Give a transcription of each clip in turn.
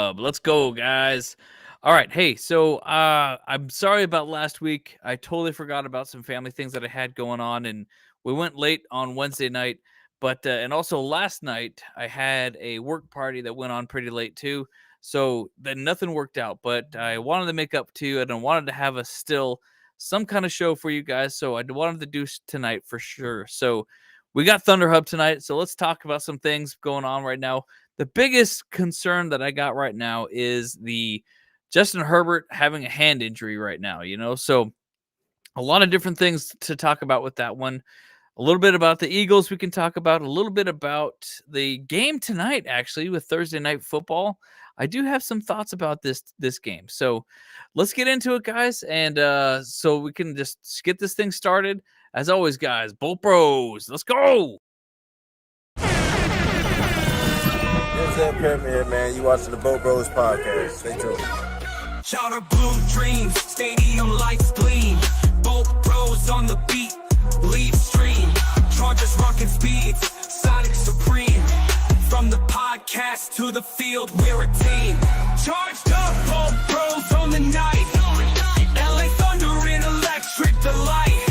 Hub. Let's go, guys. All right. Hey, so I'm sorry about last week. I totally forgot about some family things that I had going on, and we went late on Wednesday night. But and also last night I had a work party that went on pretty late too. So then nothing worked out. But I wanted to make up to you, and I wanted to have some kind of show for you guys. So I wanted to do tonight for sure. So we got Thunder Hub tonight. So let's talk about some things going on right now. The biggest concern that I got right now is the Justin Herbert having a hand injury right now, so a lot of different things to talk about with that one. A little bit about the Eagles we can talk about, a little bit about the game tonight, actually, with Thursday Night Football. I do have some thoughts about this game. So let's get into it, guys, and so we can just get this thing started. As always, guys, Bolt Bros, let's go! What's up, Premier, man? You watching the Boat Bros podcast. Stay tuned. Charter blue dreams, stadium lights gleam. Boat Bros on the beat, lead stream. Chargers rocking speeds, Sonic supreme. From the podcast to the field, we're a team. Charged up, Boat Bros on the night. LA Thunder in electric delight.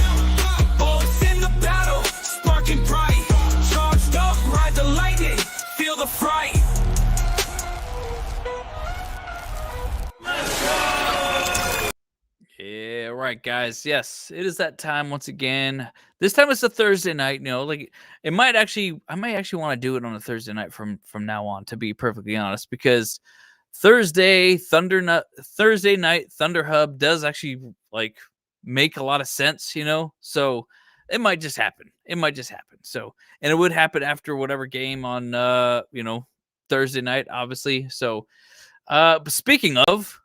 Bolts in the battle, sparking bright. Charged up, ride the lightning, feel the fright. Yeah, right, guys. Yes, it is that time once again. This time it's a Thursday night. I might actually want to do it on a Thursday night from now on, to be perfectly honest, because Thursday night Thunder Hub does actually make a lot of sense, So it might just happen. So, and it would happen after whatever game on Thursday night, obviously. So, but speaking of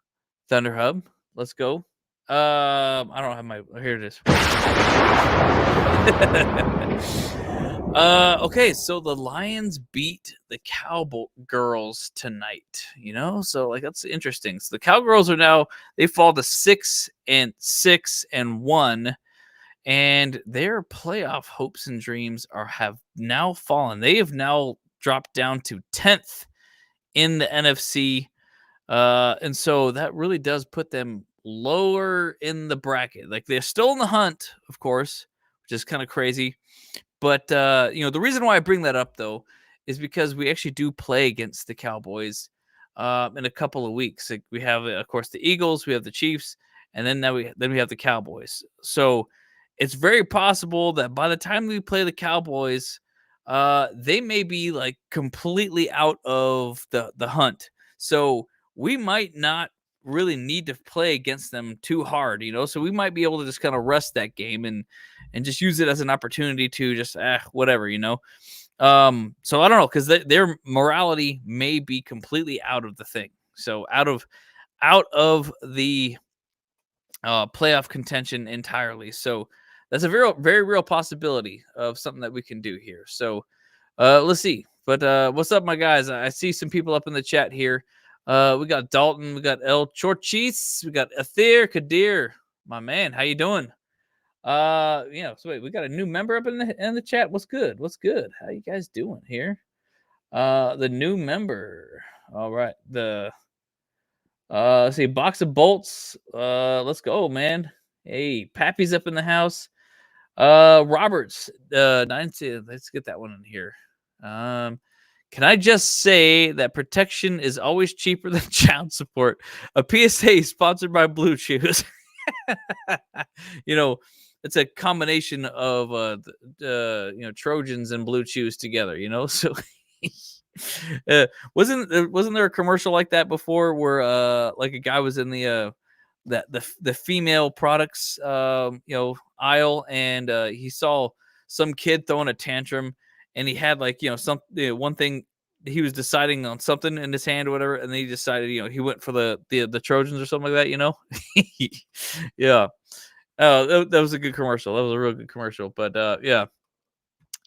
Thunder Hub, let's go. I don't have my. Here it is. Okay, so the Lions beat the Cowgirls tonight. So that's interesting. So the Cowgirls they fall to 6-6-1, and their playoff hopes and dreams have now fallen. They have now dropped down to 10th in the NFC, and so that really does put them lower in the bracket. They're still in the hunt, of course, which is kind of crazy. But the reason why I bring that up though is because we actually do play against the Cowboys in a couple of weeks. We have, of course, the Eagles, we have the Chiefs, and then we have the Cowboys. So it's very possible that by the time we play the Cowboys, they may be completely out of the hunt. So we might not really need to play against them too hard, so we might be able to just kind of rest that game and just use it as an opportunity to just whatever, so I don't know, because their morality may be completely out of the thing, so out of the playoff contention entirely. So that's a very, very real possibility of something that we can do here. So let's see. But what's up, my guys? I see some people up in the chat here. We got Dalton, we got El Chorchis, we got Athir Kadir, my man. How you doing? So wait, we got a new member up in the chat. What's good? How you guys doing here? The new member. All right. Let's see, box of bolts. Let's go, man. Hey, Pappy's up in the house. Roberts, 90. Let's get that one in here. Can I just say that protection is always cheaper than child support? A PSA sponsored by Blue Chews. It's a combination of Trojans and Blue Chews together. So wasn't there a commercial like that before where a guy was in the female products aisle, and he saw some kid throwing a tantrum, and he had one thing, he was deciding on something in his hand or whatever, and then he decided he went for the Trojans or something like that. Yeah. Oh, that was a good commercial. That was a real good commercial. But yeah.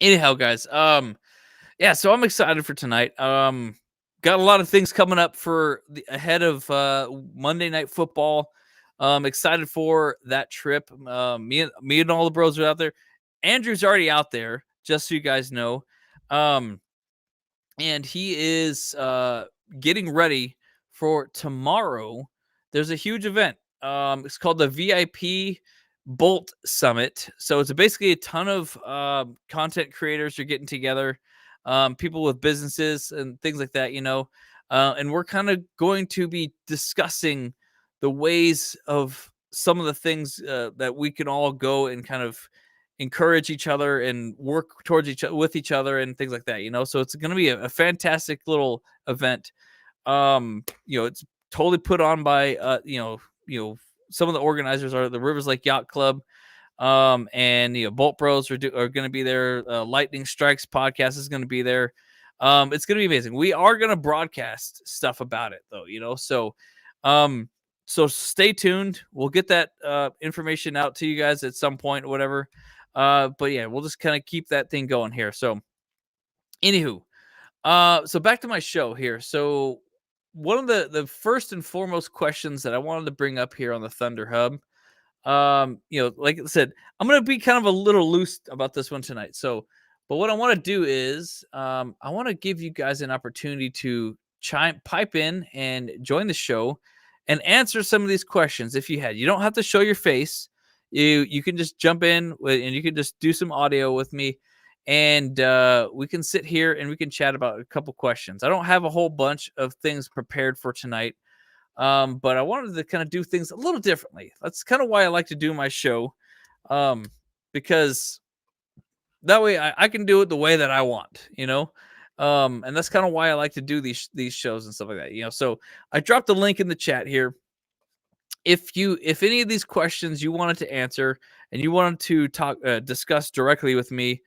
Anyhow, guys, yeah, so I'm excited for tonight. Got a lot of things coming up ahead of Monday Night Football. Excited for that trip. Me and all the bros are out there. Andrew's already out there, just so you guys know. And he is getting ready for tomorrow, there's a huge event. It's called the VIP Bolt Summit. So it's basically a ton of content creators are getting together, people with businesses and things like that, and we're kind of going to be discussing the ways of some of the things that we can all go and kind of encourage each other and work towards with each other and things like that, So it's going to be a fantastic little event. It's totally put on by some of the organizers are the Rivers Lake Yacht Club, and Bolt Bros are going to be there. Lightning Strikes podcast is going to be there. It's going to be amazing. We are going to broadcast stuff about it though, so stay tuned. We'll get that information out to you guys at some point or whatever. But yeah, we'll just kind of keep that thing going here. So anywho, so back to my show here. So one of the first and foremost questions that I wanted to bring up here on the Thunder Hub, like I said, I'm going to be kind of a little loose about this one tonight. So, but what I want to do is, I want to give you guys an opportunity to pipe in and join the show and answer some of these questions. If you don't have to show your face. You can just jump in and you can just do some audio with me, and we can sit here and we can chat about a couple questions. I don't have a whole bunch of things prepared for tonight, but I wanted to kind of do things a little differently. That's kind of why I like to do my show, because that way I can do it the way that I want, and that's kind of why I like to do these shows and stuff like that, So I dropped the link in the chat here. If any of these questions you wanted to answer and you wanted to discuss directly with me,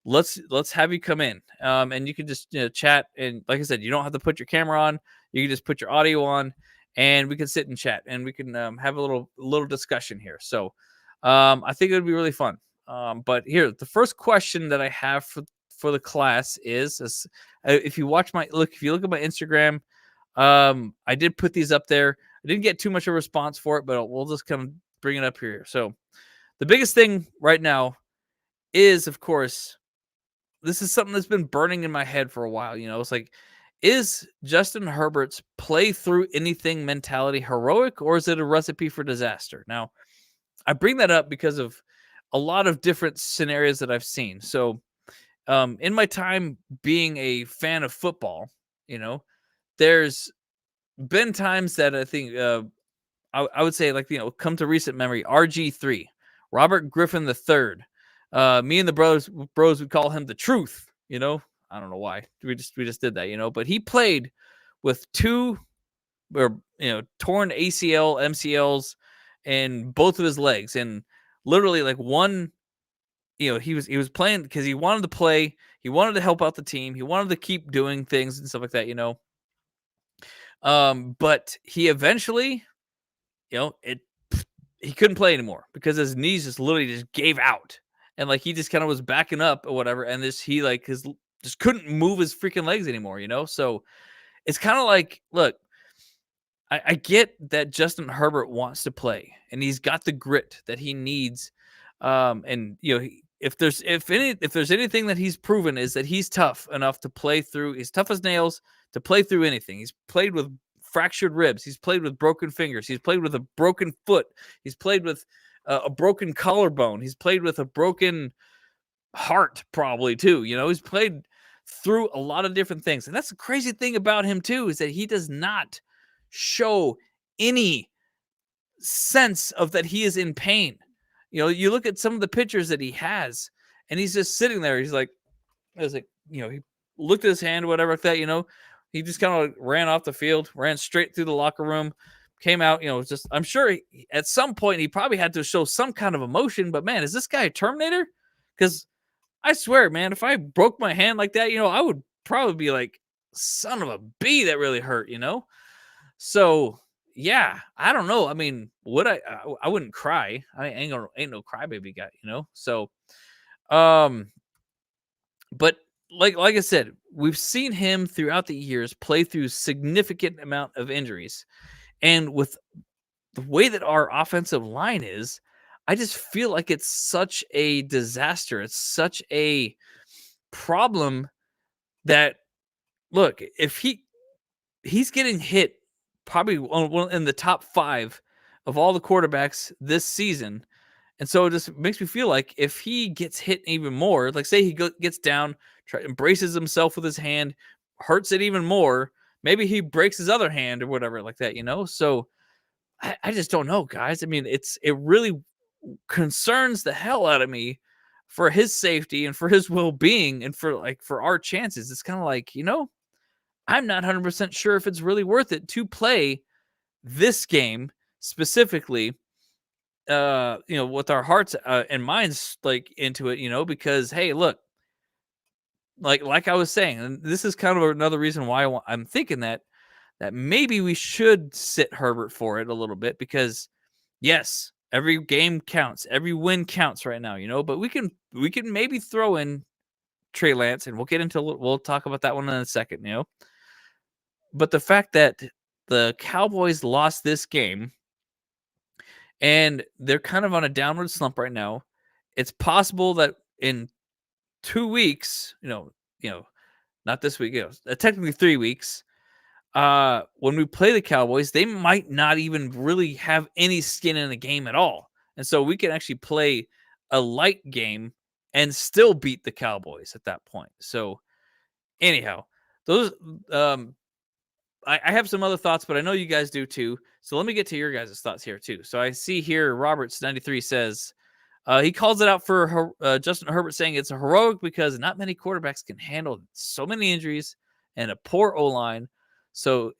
let's have you come in, and you can just chat. And like I said, you don't have to put your camera on. You can just put your audio on, and we can sit and chat, and we can have a little discussion here. So I think it would be really fun. But here, the first question that I have for the class is if you look at my Instagram, I did put these up there. I didn't get too much of a response for it, but we'll just kind of bring it up here. So the biggest thing right now is, of course, this is something that's been burning in my head for a while. It's like, is Justin Herbert's play through anything mentality heroic, or is it a recipe for disaster? Now, I bring that up because of a lot of different scenarios that I've seen. So in my time being a fan of football, there's been times that I think I would say, like, come to recent memory, RG3, Robert Griffin III. Me and the bros would call him the Truth. I don't know why we just did that. But he played with two torn ACL, MCLs, and both of his legs, and literally like one. He was playing because he wanted to play. He wanted to help out the team. He wanted to keep doing things and stuff like that. But he eventually, he couldn't play anymore because his knees just literally just gave out, and like he just kind of was backing up or whatever, and he just couldn't move his freaking legs anymore, So it's kind of like, look, I get that Justin Herbert wants to play, and he's got the grit that he needs, and if there's anything that he's proven is that he's tough enough to play through. He's tough as nails to play through anything. He's played with fractured ribs. He's played with broken fingers. He's played with a broken foot. He's played with a broken collarbone. He's played with a broken heart, probably too. He's played through a lot of different things. And that's the crazy thing about him too, is that he does not show any sense of that he is in pain. You look at some of the pictures that he has, and he's just sitting there. He's like, he looked at his hand, whatever like that, he just kind of ran off the field, ran straight through the locker room, came out, I'm sure at some point he probably had to show some kind of emotion, but man, is this guy a Terminator? Because I swear, man, if I broke my hand like that, I would probably be like, son of a bee, that really hurt, So yeah, I don't know. I mean, would I wouldn't cry. I ain't no crybaby guy, So, but like I said, we've seen him throughout the years play through significant amount of injuries, and with the way that our offensive line is, I just feel like it's such a disaster. It's such a problem that, look, if he's getting hit probably in the top 5 of all the quarterbacks this season. And so it just makes me feel like if he gets hit even more, like say he gets down, embraces himself with his hand, hurts it even more, maybe he breaks his other hand or whatever like that, So I just don't know, guys. I mean, it really concerns the hell out of me for his safety and for his well-being and for our chances. It's kind of like, I'm not 100% sure if it's really worth it to play this game specifically, with our hearts and minds like into it, because hey, look, like I was saying, and this is kind of another reason why I'm thinking that maybe we should sit Herbert for it a little bit because yes, every game counts, every win counts right now, but we can maybe throw in Trey Lance, and we'll talk about that one in a second. But the fact that the Cowboys lost this game and they're kind of on a downward slump right now, it's possible that in 2 weeks, not this week, technically 3 weeks, when we play the Cowboys, they might not even really have any skin in the game at all. And so we can actually play a light game and still beat the Cowboys at that point. So anyhow, those I have some other thoughts, but I know you guys do too. So let me get to your guys' thoughts here too. So I see here Roberts93 says he calls it out for Justin Herbert, saying it's a heroic because not many quarterbacks can handle so many injuries and a poor O-line,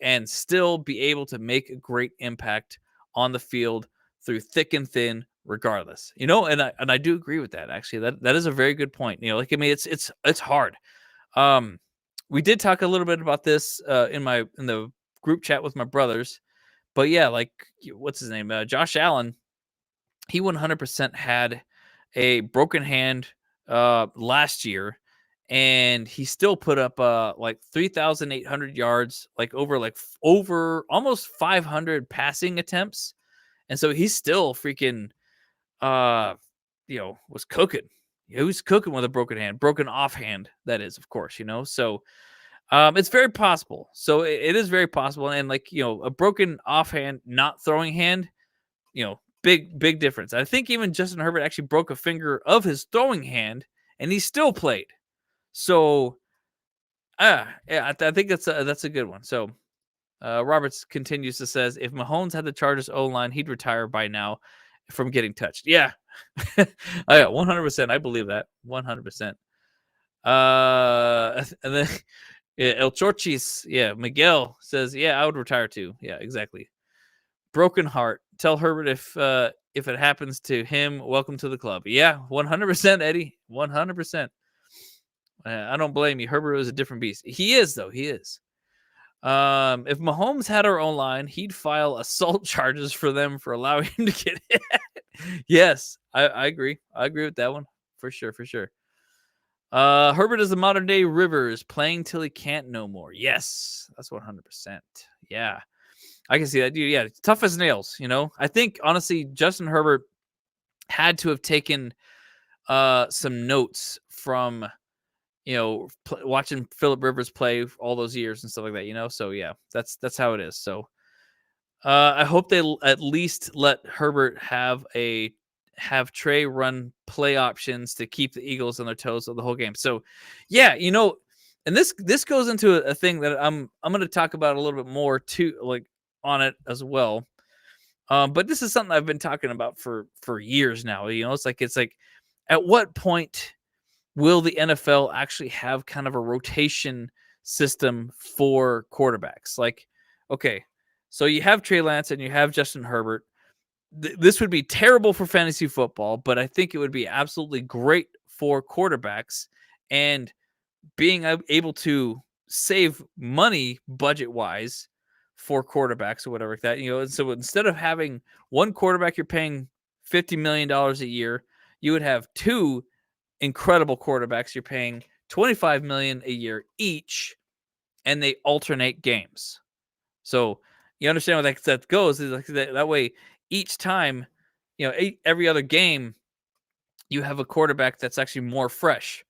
and still be able to make a great impact on the field through thick and thin, regardless. And I do agree with that. Actually, that is a very good point. It's hard. We did talk a little bit about this in the group chat with my brothers, but yeah, like what's his name? Josh Allen. He 100% had a broken hand last year, and he still put up like 3,800 yards, like over almost 500 passing attempts, and so he's still freaking was cooking. He was cooking with a broken offhand. That is, of course, So it's very possible. So it is very possible, and a broken offhand, not throwing hand, big difference. I think even Justin Herbert actually broke a finger of his throwing hand, and he still played. So, yeah, I think that's a good one. So, Roberts continues to says, if Mahomes had the Chargers O-line, he'd retire by now from getting touched. Yeah, 100%. I believe that 100%. And then El Chorchis, Miguel says, I would retire too. Yeah, exactly. Broken heart. Tell Herbert if it happens to him, welcome to the club. Yeah, 100%, Eddie. 100%. I don't blame you. Herbert is a different beast. He is, though. He is. If Mahomes had our own line, he'd file assault charges for them for allowing him to get hit. Yes, I agree. I agree with that one. For sure. Herbert is the modern day Rivers, playing till he can't no more. Yes, that's 100%. Yeah. I can see that, dude. Yeah, tough as nails. I think honestly, Justin Herbert had to have taken some notes from watching Phillip Rivers play all those years and stuff like that. So yeah, that's how it is. So I hope they at least let Herbert have Trey run play options to keep the Eagles on their toes of the whole game. So yeah, and this goes into a thing that I'm going to talk about a little bit more too, like on it as well. But this is something I've been talking about for years now. It's like at what point will the NFL actually have kind of a rotation system for quarterbacks? Like, okay, so you have Trey Lance and you have Justin Herbert. This would be terrible for fantasy football, but I think it would be absolutely great for quarterbacks and being able to save money budget-wise for quarterbacks or whatever like that. And so instead of having one quarterback you're paying $50 million a year, you would have two incredible quarterbacks you're paying $25 million a year each, and they alternate games. So you understand where that goes. Is like that way each time, every other game, you have a quarterback that's actually more fresh.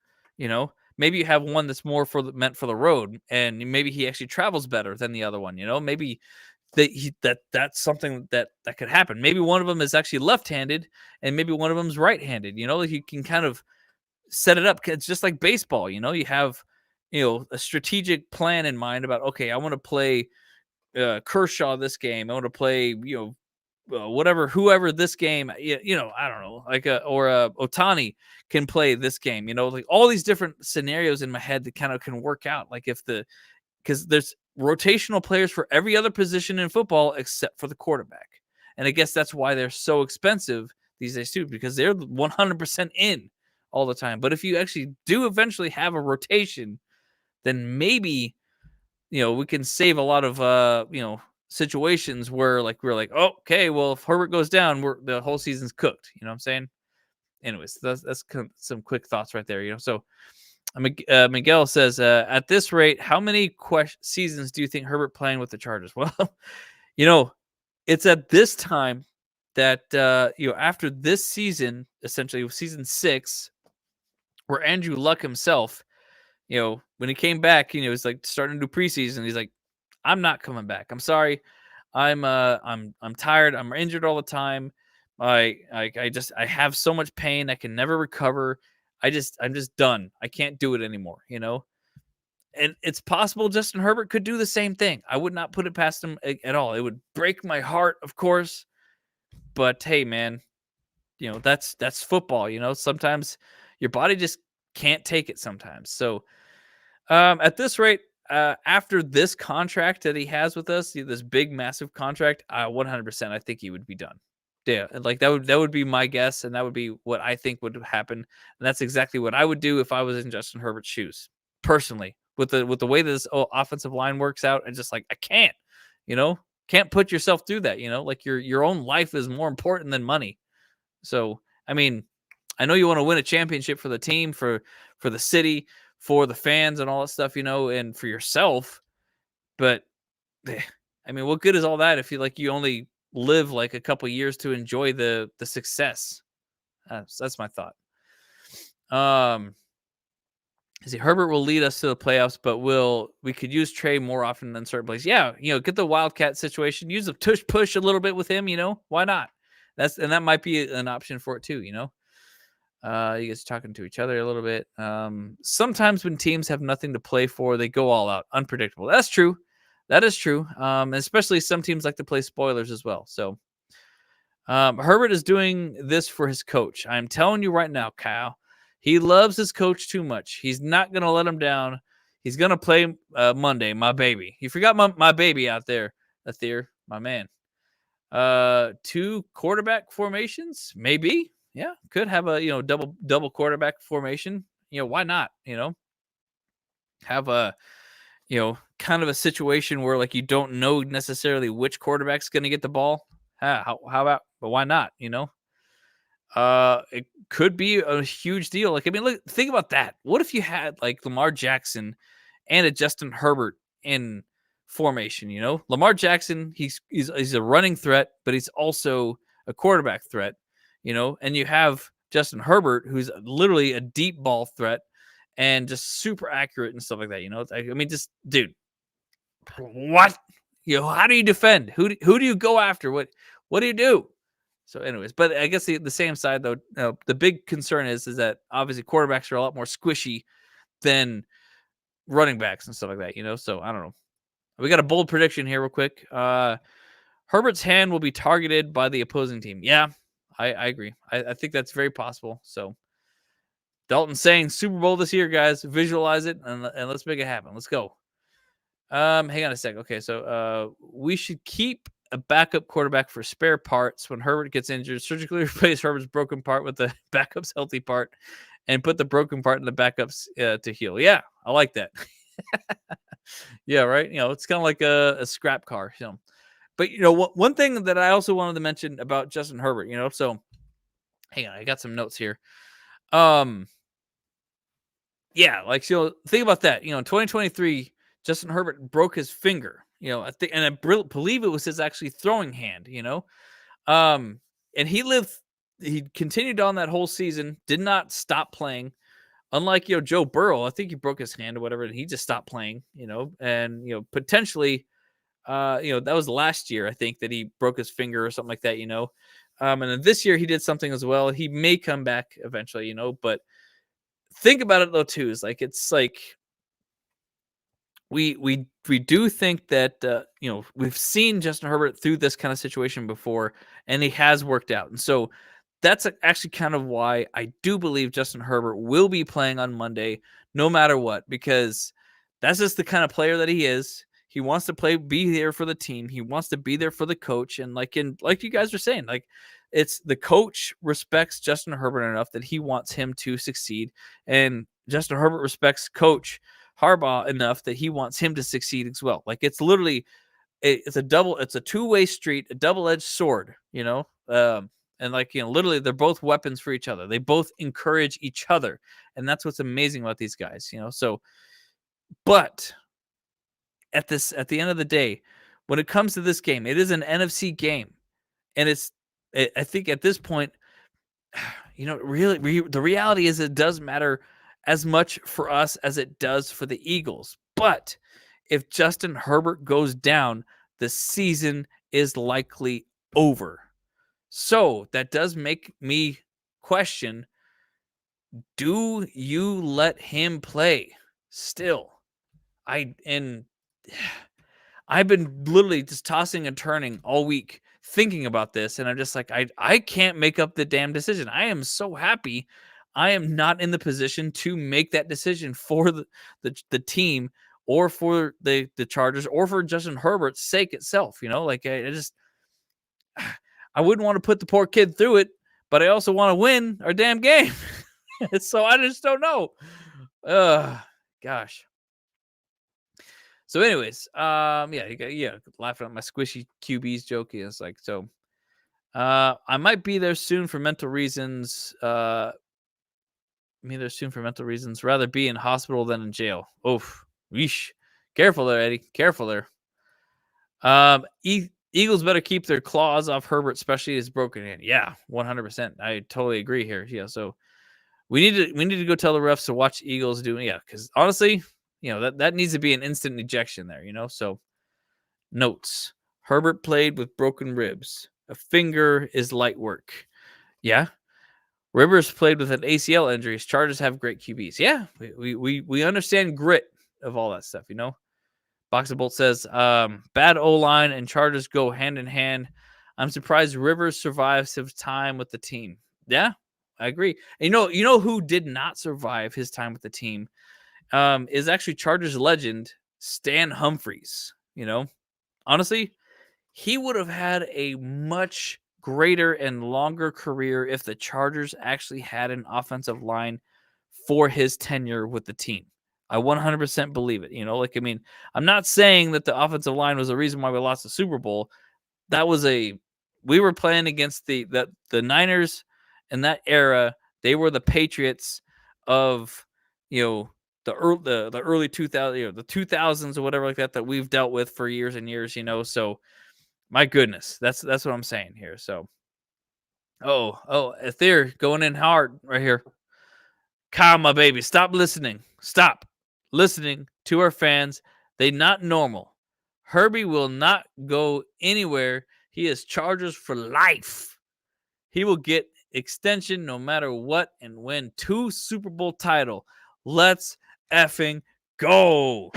Maybe you have one that's more meant for the road, and maybe he actually travels better than the other one. Maybe that's something that could happen. Maybe one of them is actually left-handed, and maybe one of them is right-handed. Like you can kind of set it up. It's just like baseball. You have a strategic plan in mind about, okay, I want to play Kershaw this game. I want to play whoever this game. I don't know, like Otani can play this game. Like all these different scenarios in my head that kind of can work out. Like because there's rotational players for every other position in football except for the quarterback. And I guess that's why they're so expensive these days too, because they're 100% in all the time. But if you actually do eventually have a rotation, then maybe, we can save a lot of, situations where we're like, oh, okay, well, if Herbert goes down, the whole season's cooked. You know what I'm saying? Anyways, that's some quick thoughts right there. So Miguel says, at this rate, how many seasons do you think Herbert playing with the Chargers? Well, it's at this time that, after this season, essentially season 6, where Andrew Luck himself, when he came back, he's like starting to do preseason. He's like, I'm not coming back. I'm sorry. I'm tired. I'm injured all the time. I have so much pain. I can never recover. I'm just done. I can't do it anymore, And it's possible Justin Herbert could do the same thing. I would not put it past him at all. It would break my heart, of course. But hey, man, that's football. Sometimes your body just can't take it sometimes. So at this rate, after this contract that he has with us, this big, massive contract, 100%, I think he would be done. Yeah, like that would be my guess, and that would be what I think would happen, and that's exactly what I would do if I was in Justin Herbert's shoes, personally. With the way this offensive line works out, and just like I can't put yourself through that. Like your own life is more important than money. So I mean, I know you want to win a championship for the team, for the city, for the fans, and all that stuff, and for yourself. But I mean, what good is all that if you only live like a couple years to enjoy the success? That's my thought. Herbert will lead us to the playoffs, but we could use Trey more often than certain plays. Yeah, get the Wildcat situation, use the tush push a little bit with him. Why not? That might be an option for it too. You guys are talking to each other a little bit. Sometimes when teams have nothing to play for, they go all out. Unpredictable. That's true. That is true. Especially some teams like to play spoilers as well. So Herbert is doing this for his coach. I'm telling you right now, Kyle, he loves his coach too much. He's not going to let him down. He's going to play Monday, my baby. You forgot my baby out there, Athir, my man. 2 quarterback formations, maybe. Yeah, could have a double quarterback formation. Why not? Have a kind of a situation where you don't know necessarily which quarterback's going to get the ball. How about? But why not? It could be a huge deal. Look, think about that. What if you had Lamar Jackson and a Justin Herbert in formation? Lamar Jackson, he's a running threat, but he's also a quarterback threat. And you have Justin Herbert, who's literally a deep ball threat and just super accurate and stuff like that. Just dude, what? How do you defend? Who do you go after? What do you do? So, anyways, but I guess the same side though, the big concern is that obviously quarterbacks are a lot more squishy than running backs and stuff like that. So I don't know. We got a bold prediction here, real quick. Herbert's hand will be targeted by the opposing team. Yeah. I agree. I think that's very possible. So Dalton's saying Super Bowl this year, guys. Visualize it and let's make it happen. Let's go. Hang on a sec. Okay, so we should keep a backup quarterback for spare parts when Herbert gets injured. Surgically replace Herbert's broken part with the backup's healthy part, and put the broken part in the backups to heal. Yeah, I like that. Yeah, right. It's kind of like a scrap car. But one thing that I also wanted to mention about Justin Herbert, so hang on, I got some notes here. Yeah, think about that. In 2023, Justin Herbert broke his finger. I think, and I believe it was his actually throwing hand. And he continued on that whole season, did not stop playing. Unlike Joe Burrow, I think he broke his hand or whatever, and he just stopped playing. And potentially. That was last year, I think, that he broke his finger or something like that. And then this year he did something as well. He may come back eventually. But think about it though too. It's like we do think that we've seen Justin Herbert through this kind of situation before, and he has worked out. And so that's actually kind of why I do believe Justin Herbert will be playing on Monday, no matter what, because that's just the kind of player that he is. He wants to be there for the team. He wants to be there for the coach, and like you guys are saying, like it's the coach respects Justin Herbert enough that he wants him to succeed, and Justin Herbert respects Coach Harbaugh enough that he wants him to succeed as well. Like it's literally it's a two-way street, a double-edged sword, and literally they're both weapons for each other. They both encourage each other. And that's what's amazing about these guys, So, but at the end of the day, when it comes to this game, it is an NFC game. And I think at this point, really, the reality is it does matter as much for us as it does for the Eagles. But if Justin Herbert goes down, the season is likely over. So that does make me question, do you let him play still? I've been literally just tossing and turning all week thinking about this, and I'm just like, I can't make up the damn decision. I am so happy I am not in the position to make that decision for the team or for the Chargers or for Justin Herbert's sake itself. I wouldn't want to put the poor kid through it, but I also want to win our damn game. So I just don't know. Gosh. So, anyways, laughing at my squishy QBs joke. It's like, so I might be there soon for mental reasons. Rather be in hospital than in jail. Oof. Yeesh. Careful there, Eddie. Careful there. Eagles better keep their claws off Herbert, especially his broken hand. Yeah, 100%. I totally agree here. Yeah, so we need to go tell the refs to watch Eagles do. Yeah, because honestly, that needs to be an instant ejection there. So notes: Herbert played with broken ribs. A finger is light work. Yeah. Rivers played with an ACL injury. Chargers have great QBs. Yeah, we understand grit of all that stuff. Box of Bolt says, bad O-line and Chargers go hand in hand. I'm surprised Rivers survives his time with the team. Yeah, I agree. And you know who did not survive his time with the team is actually Chargers legend Stan Humphries. Honestly, he would have had a much greater and longer career if the Chargers actually had an offensive line for his tenure with the team. I 100% believe it. I'm not saying that the offensive line was the reason why we lost the Super Bowl. We were playing against the Niners in that era. They were the Patriots of, the early 2000s, the 2000s or whatever like that we've dealt with for years and years, so my goodness, that's what I'm saying here. So, Ether going in hard right here. Calm, my baby. Stop listening. Stop listening to our fans. They not normal. Herbie will not go anywhere. He is Chargers for life. He will get extension no matter what and win 2 Super Bowl title. Let's effing go.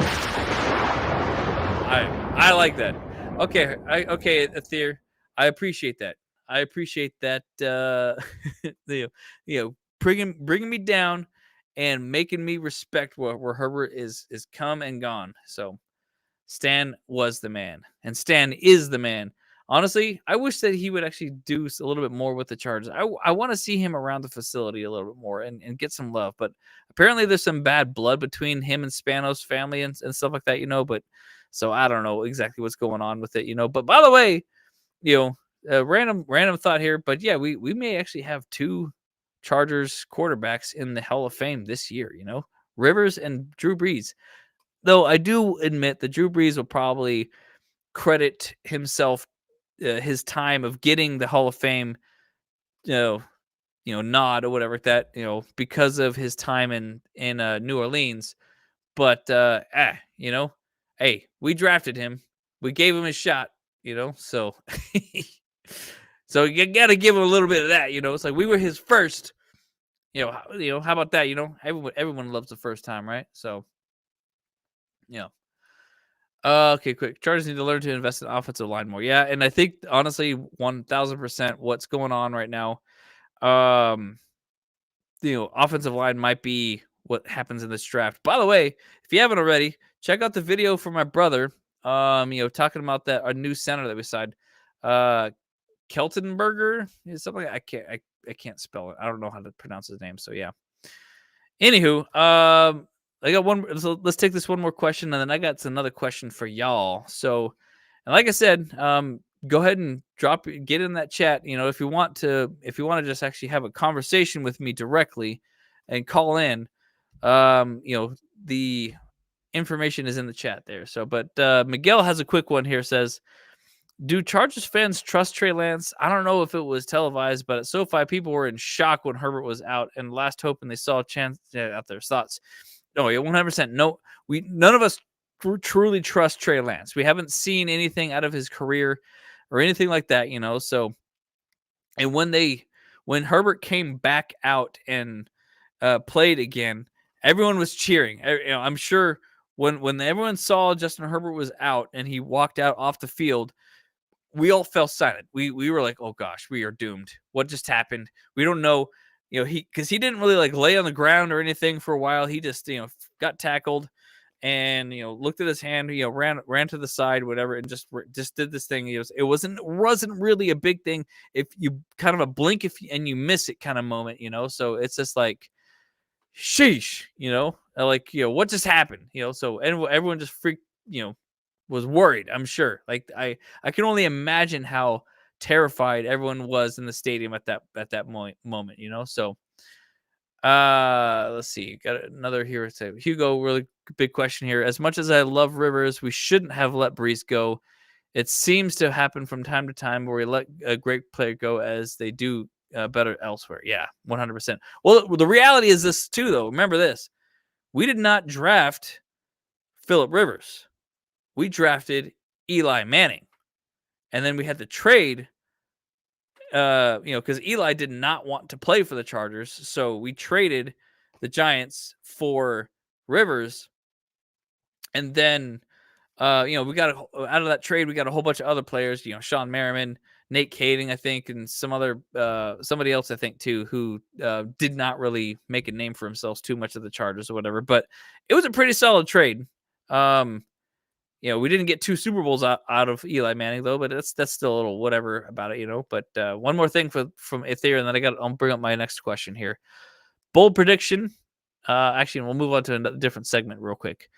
I like that. Okay, Ether. I appreciate that. Bringing me down and making me respect where Herbert is come and gone. So Stan was the man, and Stan is the man. Honestly, I wish that he would actually do a little bit more with the Chargers. I want to see him around the facility a little bit more and get some love. But apparently there's some bad blood between him and Spanos' family and stuff like that, But so I don't know exactly what's going on with it, But by the way, random thought here. But yeah, we may actually have 2 Chargers quarterbacks in the Hall of Fame this year, Rivers and Drew Brees. Though I do admit that Drew Brees will probably credit himself his time of getting the Hall of Fame, nod or whatever like that, because of his time in New Orleans. But hey, we drafted him. we gave him a shot, so so you got to give him a little bit of that, It's like we were his first, how about that, everyone loves the first time, right? So, yeah. Okay, quick. Chargers need to learn to invest in offensive line more. Yeah, and I think honestly, 1000% what's going on right now, um, offensive line might be what happens in this draft. By the way, if you haven't already, check out the video from my brother. Talking about that a new center that we signed, Keltenberger is something I can't spell it. I don't know how to pronounce his name. So yeah. Anywho, I got one. So let's take this one more question, and then I got another question for y'all. So, and like I said, go ahead and get in that chat. If you want to just actually have a conversation with me directly, and call in. The information is in the chat there. So, but Miguel has a quick one here. Says, do Chargers fans trust Trey Lance? I don't know if it was televised, but at SoFi, people were in shock when Herbert was out and last hope, and they saw a chance out there. Thoughts? No, yeah, 100%. No, none of us truly trust Trey Lance. We haven't seen anything out of his career or anything like that, So, and when Herbert came back out and played again, everyone was cheering. I'm sure when everyone saw Justin Herbert was out and he walked out off the field, we all fell silent. We were like, oh gosh, we are doomed. What just happened? We don't know. Because he didn't really like lay on the ground or anything for a while. He just got tackled and looked at his hand. Ran to the side, whatever, and just did this thing. It wasn't really a big thing. If you kind of a blink and you miss it kind of moment, So it's just like, sheesh, like what just happened, So everyone just freaked, was worried. I'm sure. Like I can only imagine how terrified everyone was in the stadium at that moment, So let's see. Got another here. Hugo, really big question here. As much as I love Rivers, we shouldn't have let Brees go. It seems to happen from time to time where we let a great player go as they do better elsewhere. Yeah, 100%. Well, the reality is this too, though. Remember this. We did not draft Phillip Rivers. We drafted Eli Manning. And then we had to trade, because Eli did not want to play for the Chargers. So we traded the Giants for Rivers. And then, we got out of that trade, we got a whole bunch of other players, Sean Merriman, Nate Kading, I think, and some other, somebody else, I think, too, who did not really make a name for themselves too much of the Chargers or whatever. But it was a pretty solid trade. We didn't get 2 Super Bowls out of Eli Manning, though, but that's still a little whatever about it, But one more thing from Ethereum, and then I'll bring up my next question here. Bold prediction. Actually, we'll move on to a different segment real quick.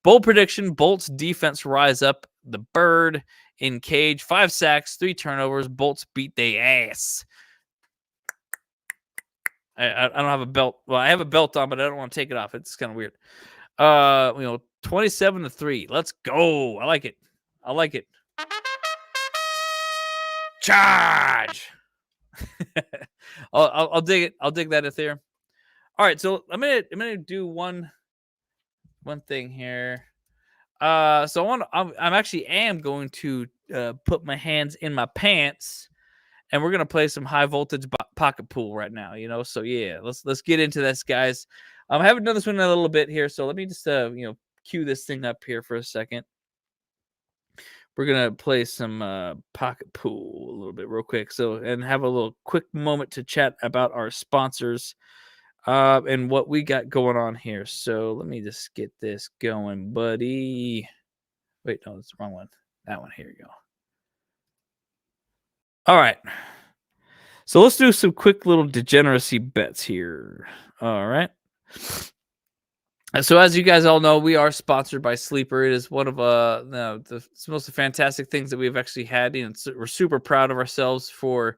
Bold prediction: Bolts defense rise up. The bird in cage, 5 sacks, 3 turnovers. Bolts beat they ass. I don't have a belt. Well, I have a belt on, but I don't want to take it off. It's kind of weird. 27-3. Let's go. I like it. Charge. I'll dig it. I'll dig that Ethereum. All right, so I'm gonna do one thing here. So I'm actually going to put my hands in my pants, and we're gonna play some high voltage pocket pool right now. So yeah, let's get into this, guys. I haven't done this one in a little bit here, so let me just cue this thing up here for a second. We're gonna play some pocket pool a little bit real quick, and have a little quick moment to chat about our sponsors and what we got going on here. So let me just get this going, buddy. Wait, no, that's the wrong one. That one. Here you go. All right. So let's do some quick little degeneracy bets here. All right. So as you guys all know, we are sponsored by Sleeper. It is one of the most fantastic things that we've actually had. We're super proud of ourselves for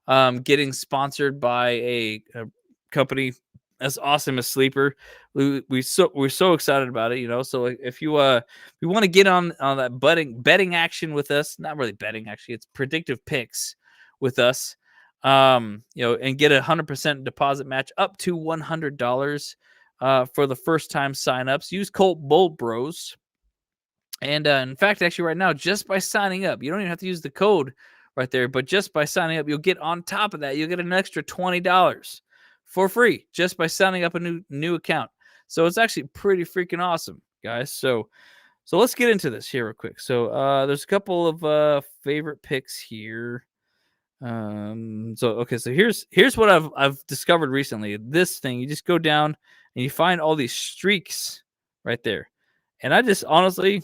getting sponsored by a company as awesome as Sleeper. We're so excited about it. So if you want to get on that betting action with us, not really betting, actually, it's predictive picks with us. And get a 100% deposit match up to $100 for the first time signups. Use code Bold Bros, And in fact, actually, right now, just by signing up, you don't even have to use the code right there, but just by signing up, you'll get on top of that, you'll get an extra $20 for free just by signing up a new account. So it's actually pretty freaking awesome, guys. So let's get into this here real quick. So there's a couple of favorite picks here. So here's what I've discovered recently. This thing, you just go down and you find all these streaks right there. And I just honestly,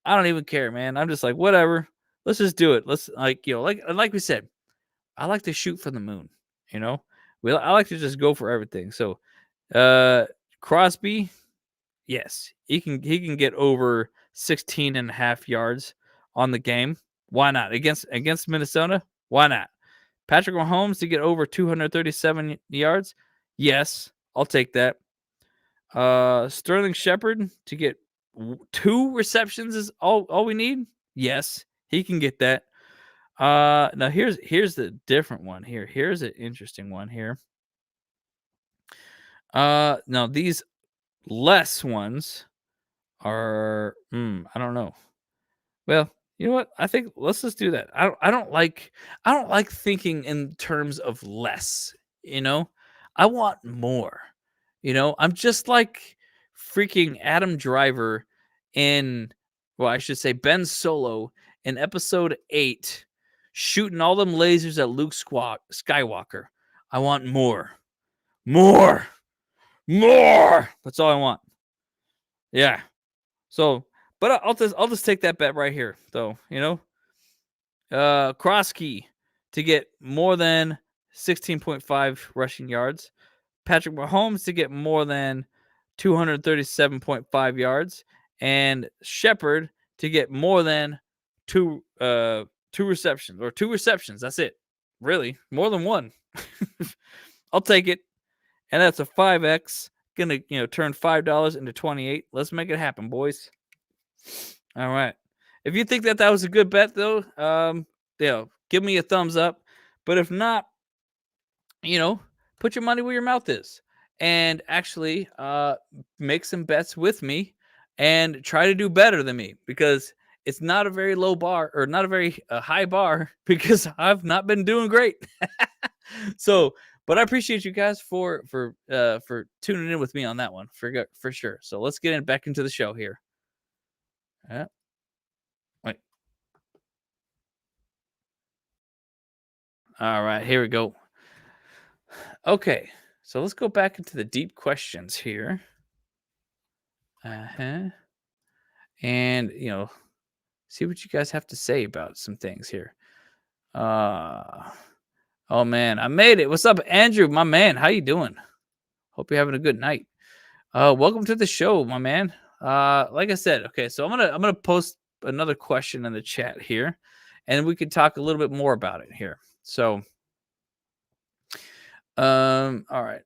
I don't even care, man. I'm just like, whatever. Let's just do it. Let's like we said, I like to shoot for the moon, you know. I like to just go for everything. So Crosby, yes, he can get over 16.5 yards on the game. Why not? Against Minnesota? Why not? Patrick Mahomes to get over 237 yards? Yes, I'll take that. Sterling Shepard to get 2 receptions is all we need? Yes, he can get that. Now here's the different one here. Here's an interesting one here. Now these less ones are I don't know. Well, you know what? I think let's just do that. I don't like thinking in terms of less, you know? I want more. You know, I'm just like freaking Adam Driver in I should say Ben Solo in episode 8 shooting all them lasers at Luke Skywalker. I want more. More. More. That's all I want. Yeah. So, but I'll just take that bet right here, though. You know, cross key to get more than 16.5 rushing yards. Patrick Mahomes to get more than 237.5 yards, and Shepard to get more than two receptions. That's it. Really, more than one. I'll take it, and that's a 5x. Gonna turn $5 into 28. Let's make it happen, boys. All right. If you think that was a good bet, though, give me a thumbs up. But if not, put your money where your mouth is, and actually make some bets with me, and try to do better than me, because it's not a very low bar, or not a very high bar, because I've not been doing great. So. But I appreciate you guys for tuning in with me on that one for sure. So let's get back into the show here. Wait. All right, here we go. Okay, so let's go back into the deep questions here. And see what you guys have to say about some things here. Oh man, I made it. What's up, Andrew, my man? How you doing? Hope you're having a good night. Welcome to the show, my man. Like I said, okay, so I'm gonna post another question in the chat here, and we can talk a little bit more about it here. So, all right.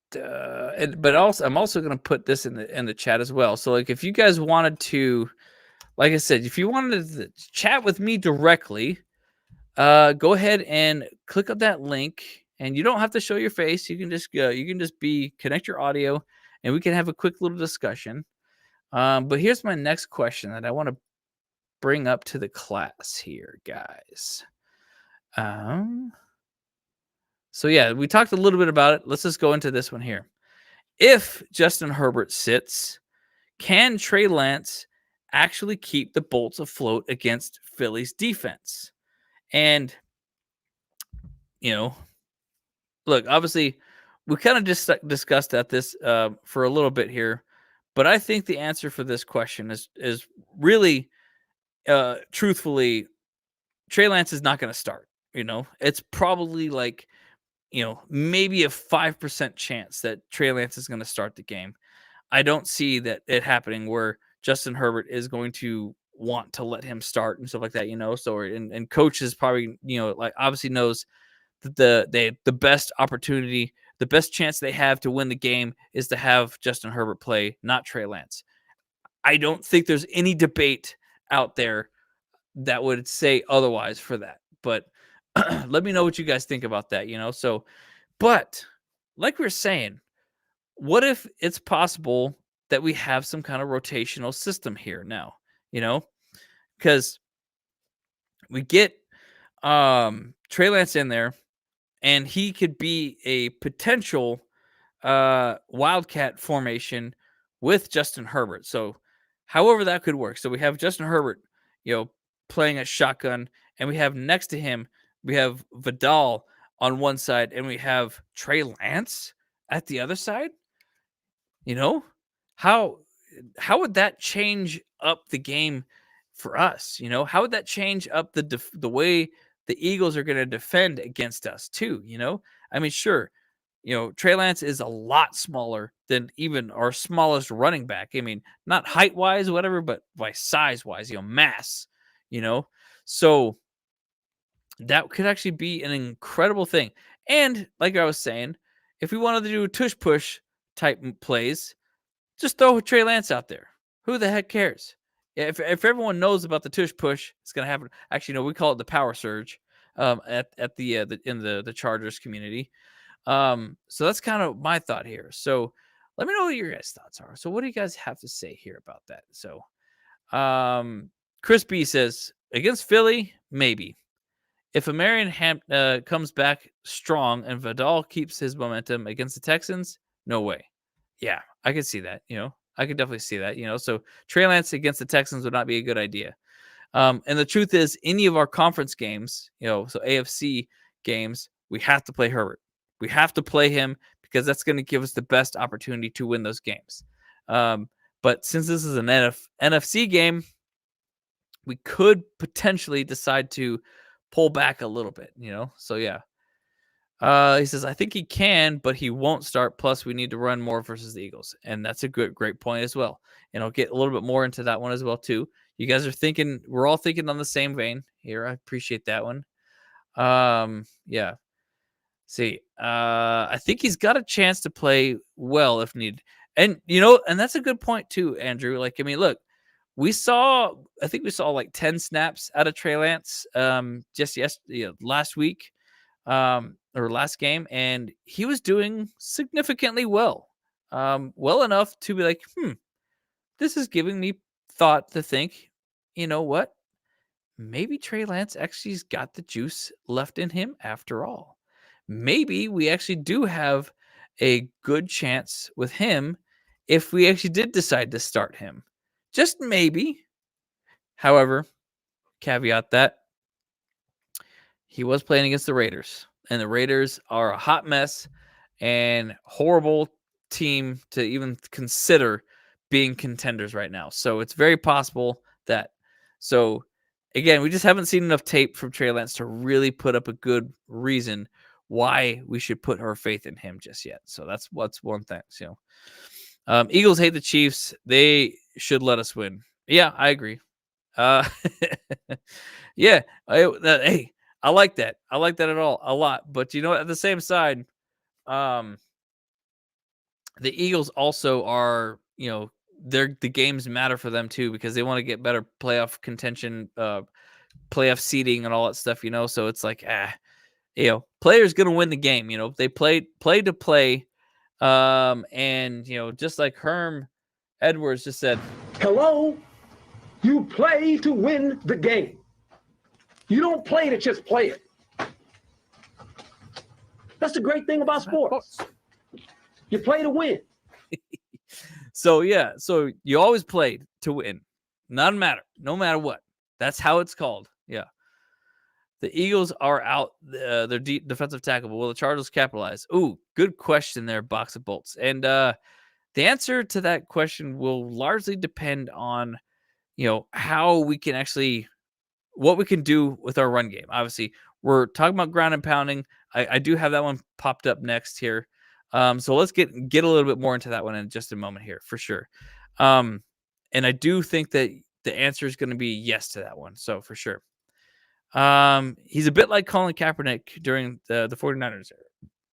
But also, I'm also gonna put this in the chat as well. So, like, if you guys wanted to, like I said, if you wanted to chat with me directly, go ahead and click on that link, and you don't have to show your face. You can just connect your audio, and we can have a quick little discussion. But here's my next question that I want to bring up to the class here, guys. So yeah, we talked a little bit about it. Let's just go into this one here. If Justin Herbert sits, can Trey Lance actually keep the Bolts afloat against Philly's defense? And, look, obviously, we kind of just discussed this for a little bit here, but I think the answer for this question is really, truthfully, Trey Lance is not going to start. It's probably like, maybe a 5% chance that Trey Lance is going to start the game. I don't see that it happening where Justin Herbert is going to want to let him start and stuff like that, So, and coaches probably, like obviously knows that the best opportunity, the best chance they have to win the game is to have Justin Herbert play, not Trey Lance. I don't think there's any debate out there that would say otherwise for that. But let me know what you guys think about that, So, but like we were saying, what if it's possible that we have some kind of rotational system here now? because we get Trey Lance in there, and he could be a potential wildcat formation with Justin Herbert. So, however that could work. So we have Justin Herbert, playing at shotgun, and we have next to him we have Vidal on one side, and we have Trey Lance at the other side. How would that change up the game for us? How would that change up the way the Eagles are going to defend against us too? I mean, sure, Trey Lance is a lot smaller than even our smallest running back. I mean, not height wise, whatever, but by size wise, mass, so that could actually be an incredible thing. And like I was saying, if we wanted to do tush push type plays, just throw Trey Lance out there. Who the heck cares? If everyone knows about the tush push, it's gonna happen. Actually, no, we call it the power surge at the in the Chargers community. So that's kind of my thought here. So let me know what your guys' thoughts are. So what do you guys have to say here about that? So Chris B says, against Philly, maybe. If Marion comes back strong and Vidal keeps his momentum against the Texans, no way. Yeah, I could see that. I could definitely see that. So Trey Lance against the Texans would not be a good idea. And the truth is, any of our conference games, so AFC games, we have to play Herbert. We have to play him because that's going to give us the best opportunity to win those games. But since this is an NFC game, we could potentially decide to pull back a little bit, So yeah. He says, I think he can, but he won't start. Plus, we need to run more versus the Eagles. And that's a great point as well. And I'll get a little bit more into that one as well, too. You guys are thinking, we're all thinking on the same vein here. I appreciate that one. Yeah. See, I think he's got a chance to play well if needed. And, and that's a good point, too, Andrew. Like, I mean, look, I think we saw like 10 snaps out of Trey Lance just last week. Or last game, and he was doing significantly well. Well enough to be like, this is giving me thought to think, you know what? Maybe Trey Lance actually's got the juice left in him after all. Maybe we actually do have a good chance with him if we actually did decide to start him. Just maybe. However, caveat that he was playing against the Raiders. And the Raiders are a hot mess and horrible team to even consider being contenders right now. So it's very possible that. So again, we just haven't seen enough tape from Trey Lance to really put up a good reason why we should put our faith in him just yet. So that's what's one thing. So Eagles hate the Chiefs. They should let us win. Yeah, I agree. Yeah. Hey. I like that. I like that a lot. But at the same side, the Eagles also are, the games matter for them too because they want to get better playoff contention, playoff seeding, and all that stuff. So it's like, player's gonna win the game. They play to play, and just like Herm Edwards just said, hello, you play to win the game. You don't play to just play it. That's the great thing about sports. You play to win. So, yeah. So you always played to win. No matter what. That's how it's called. Yeah. The Eagles are out their defensive tackle. But will the Chargers capitalize? Ooh, good question there, Box of Bolts. And the answer to that question will largely depend on, how we can actually – what we can do with our run game. Obviously, we're talking about ground and pounding. I do have that one popped up next here. So let's get a little bit more into that one in just a moment here for sure. And I do think that the answer is going to be yes to that one. So for sure. He's a bit like Colin Kaepernick during the 49ers era.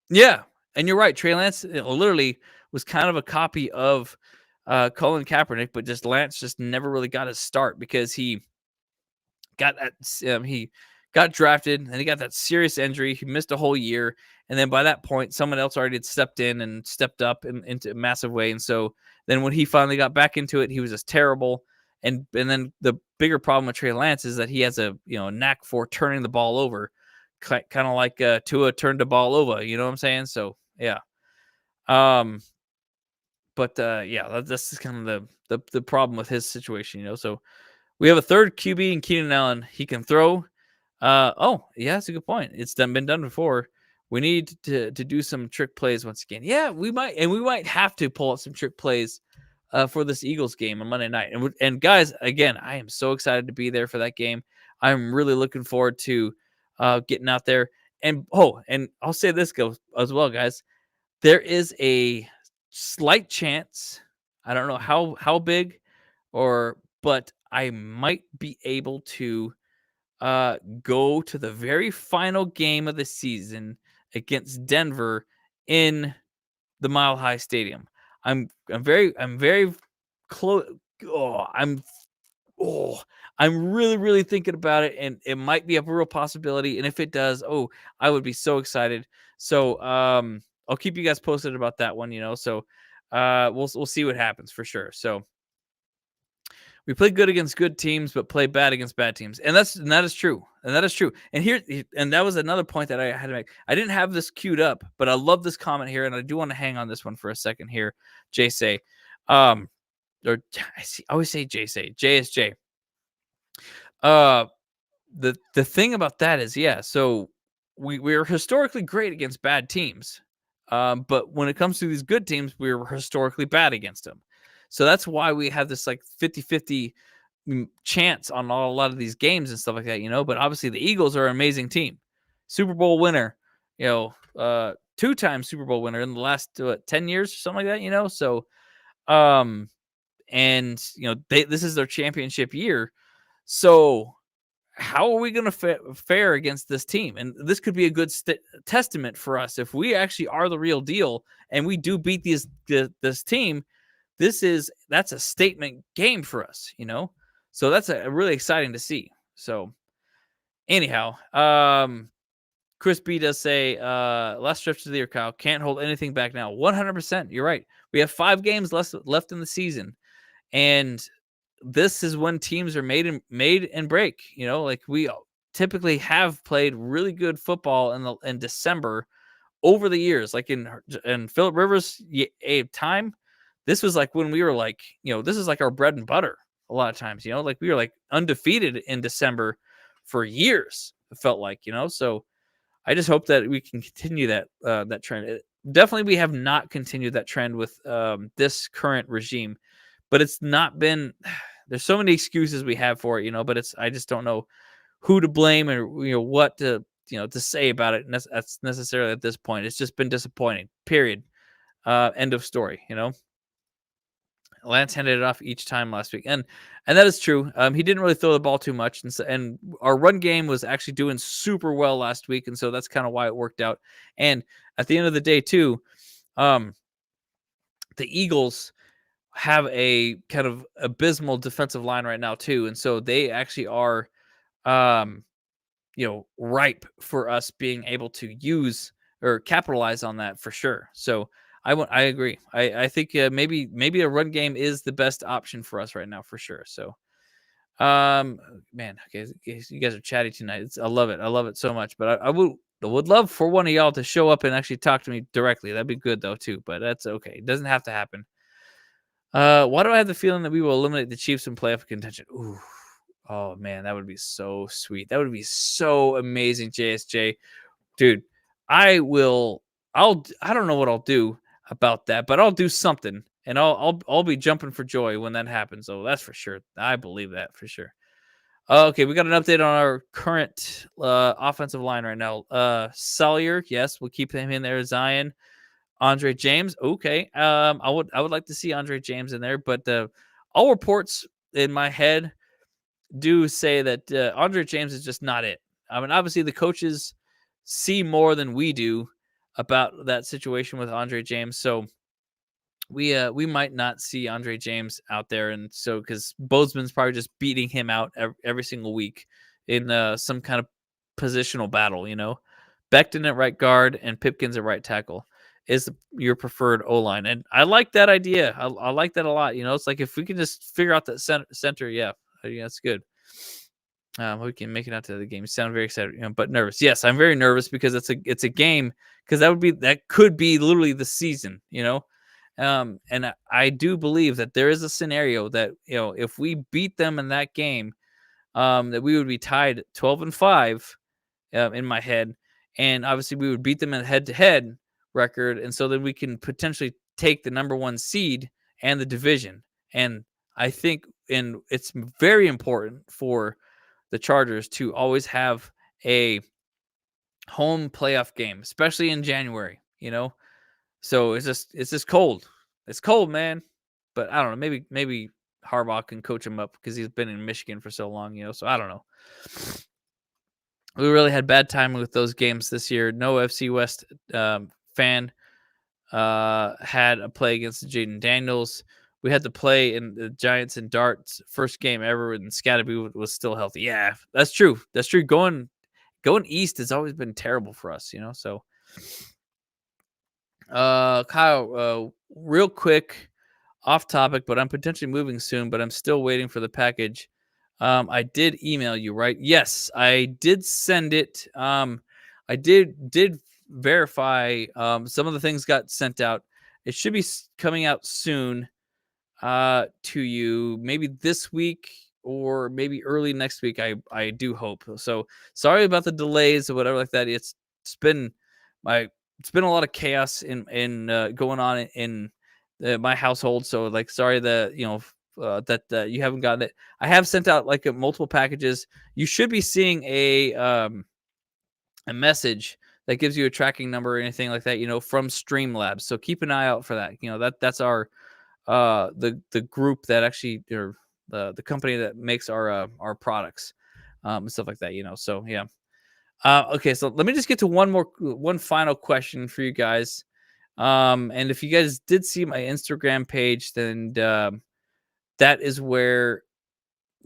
Yeah. And you're right. Trey Lance literally was kind of a copy of Colin Kaepernick, but just Lance just never really got his start because he got that he got drafted and he got that serious injury. He missed a whole year. And then by that point, someone else already had stepped in and stepped up into a massive way. And so then when he finally got back into it, he was just terrible. And then the bigger problem with Trey Lance is that he has a knack for turning the ball over, kind of like Tua turned the ball over. You know what I'm saying? So yeah. But that's just kind of the problem with his situation. So we have a third QB in Keenan Allen. He can throw. Oh yeah, that's a good point. It's been done before. We need to do some trick plays once again. Yeah, we might have to pull out some trick plays for this Eagles game on Monday night. And guys, again, I am so excited to be there for that game. I'm really looking forward to getting out there. And I'll say this as well, guys. There is a slight chance, I don't know how big, but I might be able to go to the very final game of the season against Denver in the Mile High Stadium. I'm very close. I'm really thinking about it, and it might be a real possibility. And if it does, I would be so excited. So I'll keep you guys posted about that one. So we'll see what happens for sure. So we play good against good teams, but play bad against bad teams, and that is true. And that was another point that I had to make. I didn't have this queued up, but I love this comment here, and I do want to hang on this one for a second here. JSay, I always say JSJ. The thing about that is, so we're historically great against bad teams, but when it comes to these good teams, we're historically bad against them. So that's why we have this like 50-50 chance on a lot of these games and stuff like that, but obviously the Eagles are an amazing team. Super Bowl winner, 2-time Super Bowl winner in the last 10 years or something like that, so this is their championship year. So how are we going to fare against this team? And this could be a good testament for us. If we actually are the real deal and we do beat this team, that's a statement game for us, so that's a really exciting to see. So anyhow, Chris B does say, last stretch of the year, Kyle, can't hold anything back now. 100%. You're right. We have 5 games left in the season. And this is when teams are made and break, like we typically have played really good football in December over the years, like in Phillip Rivers' time. This was like when we were like, this is like our bread and butter a lot of times, like we were like undefeated in December for years. It felt like, so I just hope that we can continue that trend. Definitely, we have not continued that trend with this current regime, but it's not been. There's so many excuses we have for it, but I just don't know who to blame or what to say about it. That's necessarily at this point. It's just been disappointing. Period. End of story. Lance handed it off each time last week, and that is true. He didn't really throw the ball too much, and our run game was actually doing super well last week, and so that's kind of why it worked out. And at the end of the day, too, the Eagles have a kind of abysmal defensive line right now, too, and so they actually are, ripe for us being able to use or capitalize on that for sure. So I agree. I think maybe a run game is the best option for us right now for sure. So, man, okay, you guys are chatty tonight. I love it. I love it so much. But I would love for one of y'all to show up and actually talk to me directly. That'd be good though too. But that's okay. It doesn't have to happen. Why do I have the feeling that we will eliminate the Chiefs in playoff contention? Ooh, oh man, that would be so sweet. That would be so amazing, JSJ, dude. I don't know what I'll do about that, but I'll do something, and I'll be jumping for joy when that happens. Oh, that's for sure. I believe that for sure. Okay, we got an update on our current offensive line right now. Salyer, yes, we'll keep him in there. Zion, Andre James, okay. I would like to see Andre James in there, but all reports in my head do say that Andre James is just not it. I mean, obviously the coaches see more than we do about that situation with Andre James, so we might not see Andre James out there, and so because Bozeman's probably just beating him out every single week in some kind of positional battle, Becton at right guard and Pipkins at right tackle. is your preferred O-line. And I like that idea. I like that a lot. It's like if we can just figure out that center, yeah, that's good. We can make it out to the game. You sound very excited, but nervous. Yes, I'm very nervous because it's a game, because that could be literally the season, and I do believe that there is a scenario that if we beat them in that game, that we would be tied 12-5 in my head, and obviously we would beat them in head-to-head record, and so then we can potentially take the number 1 seed and the division. And I think, and it's very important for the Chargers to always have a home playoff game, especially in January. So it's just cold. It's cold, man. But I don't know. Maybe Harbaugh can coach him up because he's been in Michigan for so long. So I don't know. We really had bad timing with those games this year. No FC West fan had a play against Jaden Daniels. We had to play in the Giants and Darts first game ever, and Scatterby was still healthy. Yeah, that's true. That's true. Going east has always been terrible for us, So, Kyle, real quick, off topic, but I'm potentially moving soon, but I'm still waiting for the package. I did email you, right? Yes, I did send it. I did verify. Some of the things got sent out. It should be coming out soon to you, maybe this week or maybe early next week. I do hope. So sorry about the delays or whatever like that. It's been a lot of chaos in going on in my household. So like, sorry that that you haven't gotten it. I have sent out like multiple packages. You should be seeing a message that gives you a tracking number or anything like that, from Streamlabs. So keep an eye out for that. That's our the group that actually, or the company that makes our products and stuff like that. So yeah. Okay, so let me just get to one final question for you guys. And if you guys did see my Instagram page, then that is where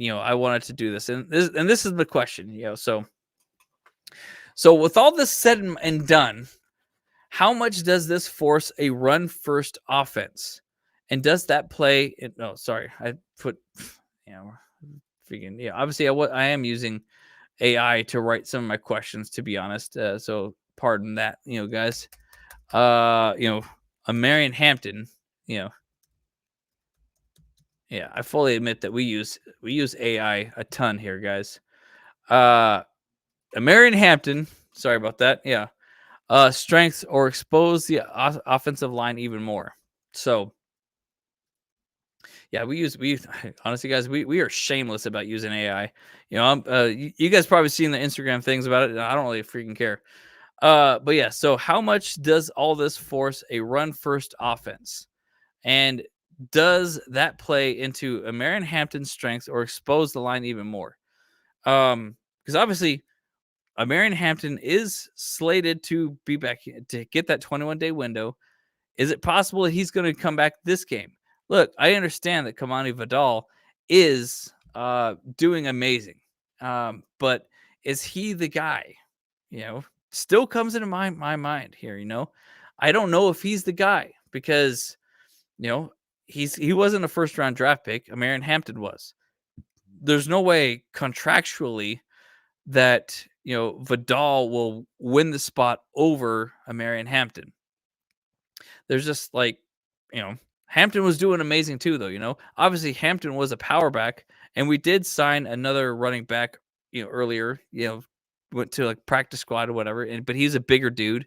I wanted to do this. And this is the question. So with all this said and done, how much does this force a run first offense? And does that play? No, sorry, I put obviously I am using AI to write some of my questions, to be honest. So pardon that, guys. A Marion Hampton, yeah, I fully admit that we use AI a ton here, guys. A Marion Hampton, sorry about that. Yeah. Strengths or expose the offensive line even more. So yeah, we honestly, guys, we are shameless about using AI. You guys probably seen the Instagram things about it. I don't really freaking care. But yeah, so how much does all this force a run first offense? And does that play into a Marion Hampton's strengths or expose the line even more? Because obviously Marion Hampton is slated to be back to get that 21-day window. Is it possible that he's going to come back this game? Look, I understand that Kamani Vidal is doing amazing, but is he the guy? Still comes into my mind here. I don't know if he's the guy because he wasn't a first round draft pick. Marion Hampton was. There's no way contractually that Vidal will win the spot over a Marion Hampton. There's just like Hampton was doing amazing too, though. Obviously Hampton was a power back, and we did sign another running back earlier. Went to like practice squad or whatever, but he's a bigger dude,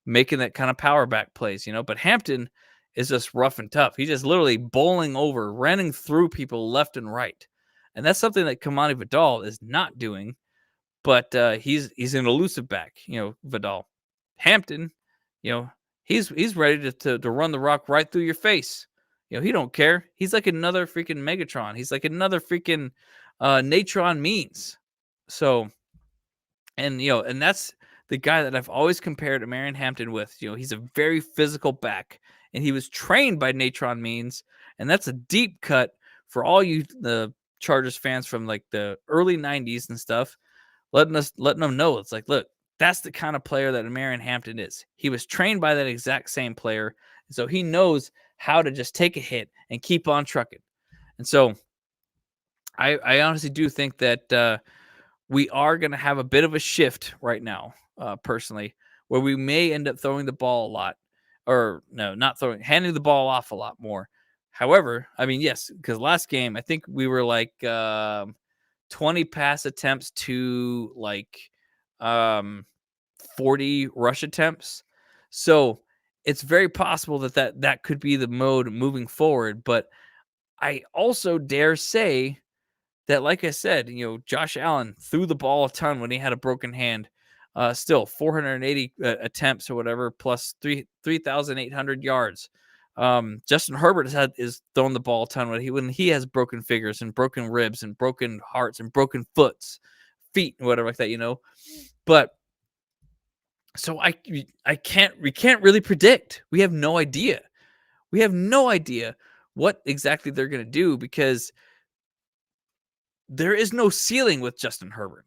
making that kind of power back plays. But Hampton is just rough and tough. He's just literally bowling over, running through people left and right. And that's something that Kamani Vidal is not doing, but he's an elusive back, Vidal. Hampton, he's ready to run the rock right through your face. He don't care. He's like another freaking Megatron. He's like another freaking Natron Means. So, and that's the guy that I've always compared Marion Hampton with. He's a very physical back, and he was trained by Natron Means, and that's a deep cut for all you the Chargers fans from like the early 90s and stuff, letting them know it's like, look, That's the kind of player that Marion Hampton is. He was trained by that exact same player. So he knows how to just take a hit and keep on trucking. And so I honestly do think that we are going to have a bit of a shift right now, personally, where we may end up throwing the ball a lot. Or no, not throwing, handing the ball off a lot more. However, I mean, yes, because last game, I think we were like 20 pass attempts to like 40 rush attempts. So it's very possible that could be the mode moving forward. But I also dare say that, like I said, Josh Allen threw the ball a ton when he had a broken hand. Still 480 attempts or whatever, plus 3,800 yards. Justin Herbert is throwing the ball a ton when he has broken fingers and broken ribs and broken hearts and broken feet and whatever like that. But so we can't really predict. We have no idea. We have no idea what exactly they're going to do because there is no ceiling with Justin Herbert.